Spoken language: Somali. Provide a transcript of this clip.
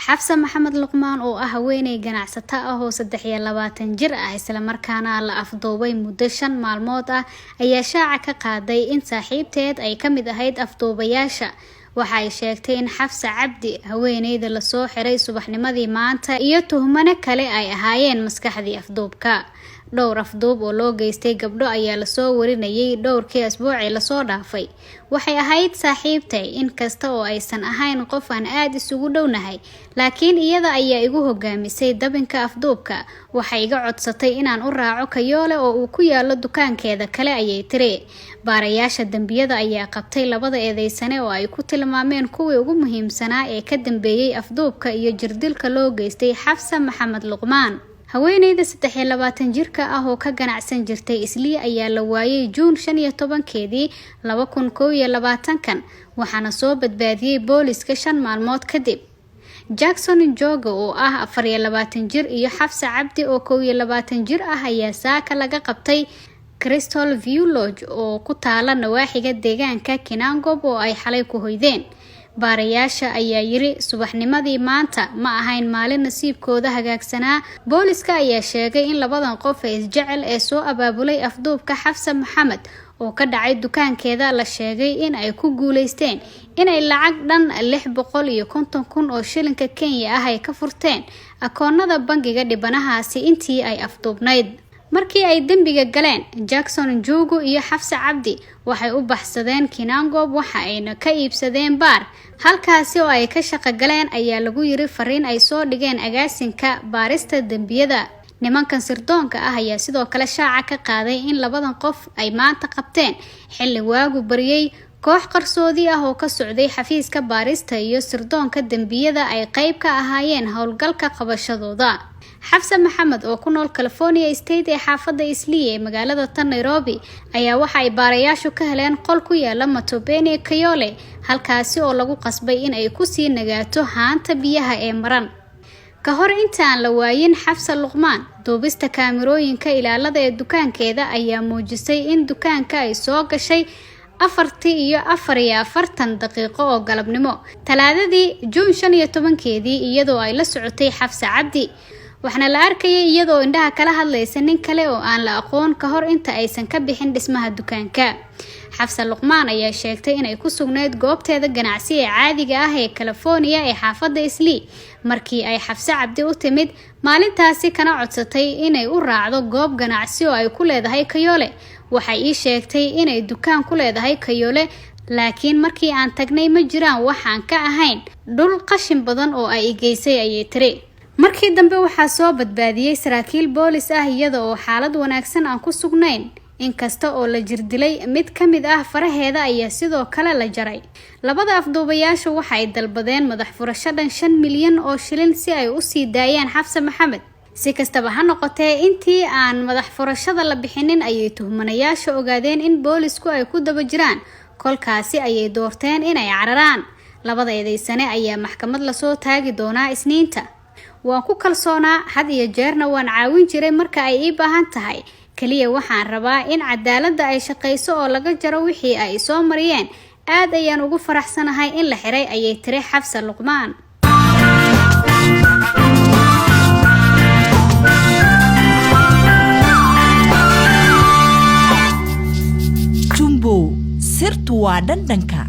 xafsa maxamed luqmaan oo ah haweeney ganacsata ah oo 23 jir ah isla markaana la afduubay muddo 5 maalmood ah ayaa shaaca ka qaaday in saaxiibteed ay ka mid ahayd afduubayaasha. waxa ay sheegtay in xafsa cabdi haweeneyda la soo xiray subaxnimadii maanta iyo tuhmane kale ay ahaayeen maskaxdii afduubka. dhowr afduub oo loo geystay gabdho ayaa la soo warinayay dhowrkii asbuucii la soo dhaafay. waxay ahayd saaxiibtay in kasta oo aysan ahayn qof aan aad isugu dhownahay, laakiin iyada ayaa igu hogaamisay dabinka afduubka. waxay iga codsatay inaan u raaco Kayoole oo uu ku yaalo dukaankeeda kale ayay tiri. baarayaasha dambiyada ayaa qabtay labada eedeysane oo ay ku tilmaameen kuwii ugu muhiimsanaa ee ka dambeeyay afduubka iyo jirdilka loo geystay xafsa maxamed luqmaan. haweeneyda 23 jirka ah oo ka ganacsan jirtay Islii ayaa la waayay Juun 15keedii 2021 waxaana soo badbaadiyay booliska 5 maalmood kadib. Jackson Njogo oo ah 24 jir iyo xafsa cabdi oo 21 jir ah ayaa saaka laga qabtay Crystal View Lodge oo ku taala nawaaxiga deegaanka Kinangob oo ay xalay ku hoydeen. baarayaasha ayaa yiri subaxnimadii maanta ma ahayn maalin nasiibkooda hagaagsanaa. booliska ayaa sheegay in labadan qof ee isjecel ee soo abaabulay afduubka xafsa maxamed oo ka dhacay dukaankeeda la sheegay in ay ku guuleysteen inay lacag dhan 650,000 oo shilinka Kenya ah ay ka furteen akoonada bangiga dhibanahaasi intii ay afduubnayd. markii ay dambiga galeen, Jackson Njogo iyo xafsa cabdi waxay u baxsadeen Kinangob waxa ayna ka iibsadeen baar. halkaasi oo ay ka shaqo galeen ayaa lagu yiri fariin ay soo dhigeen agaasinka baarista dambiyada. nimankan sirdoonka ah ayaa sidoo kale shaaca ka qaaday in labadan qof ay maanta qabteen xilli waagu bariyay. koox qarsoodi ah oo ka socday xafiiska baarista iyo sirdoonka dambiyada ay qayb ka ahaayeen howlgalka qabashadooda. xafsa maxamed oo ku nool California State ee xaafadda Islii ee magaalada Nairobi ayaa waxa ay baarayaashu ka heleen qol ku yaala Matopeni Kayoole, halkaasi oo lagu qasbay in ay ku sii nagaato haanta biyaha ee maran. ka hor intaan la waayin xafsa luqmaan, duubista kaamirooyinka ilaalada ee dukaankeeda ayaa muujisay in dukaanka ay soo gashay 4:44 daqiiqo oo galabnimo Talaadadii Juun 15keedii iyadoo ay la socotay xafsa cabdi. waxaana la arkayay iyadoo indhaha kala hadlaysa nin kale oo aan la aqoon ka hor inta aysan ka bixin dhismaha dukaanka. xafsa luqmaan ayaa sheegtay inay ku sugnayd goobteeda ganacsi ee caadiga ah ee California ee xaafadda Islii markii ay xafsa cabdi u timid maalintaasi kana codsatay inay u raacdo goob ganacsi oo ay ku leedahay Kayoole. waxay ii sheegtay inay dukaan ku leedahay Kayoole, laakiin markii aan tagnay ma jiraan waxaan ka ahayn dhul qashin badan oo ay geysay ayay tiri. markii dambe waxaa soo badbaadiyay saraakiil boolis ah iyada oo xaalad wanaagsan aan ku sugnayn. inkasta oo la jirdilay, mid ka mid ah faraheeda ayaa sidoo kale la jaray. labada afduubayaashu waxay dalbadeen madax furasho dhan 5 milyan oo shilin si ay u sii daayaan xafsa maxamed. si kastaba ha noqotee, intii aan madax furashada la bixinin ayay tuhmanayaasha ogaadeen in boolisku ay ku daba jiraan. kolkaasi ayay doorteen inay cararaan. labada eedeysane ayaa maxkamad la soo taagi doonaa Isniinta. waan ku kalsoonaa had iyo jeerna waan caawin jiray marka ay ii baahan tahay. kaliya waxaan rabaa in cadaaladda ay shaqeyso oo laga jaro wixii ay soo mariyeen. aad ayaan ugu faraxsanahay in la xiray ayay tiri xafsa luqmaan. Jumbo, sirtu waa dhandanka.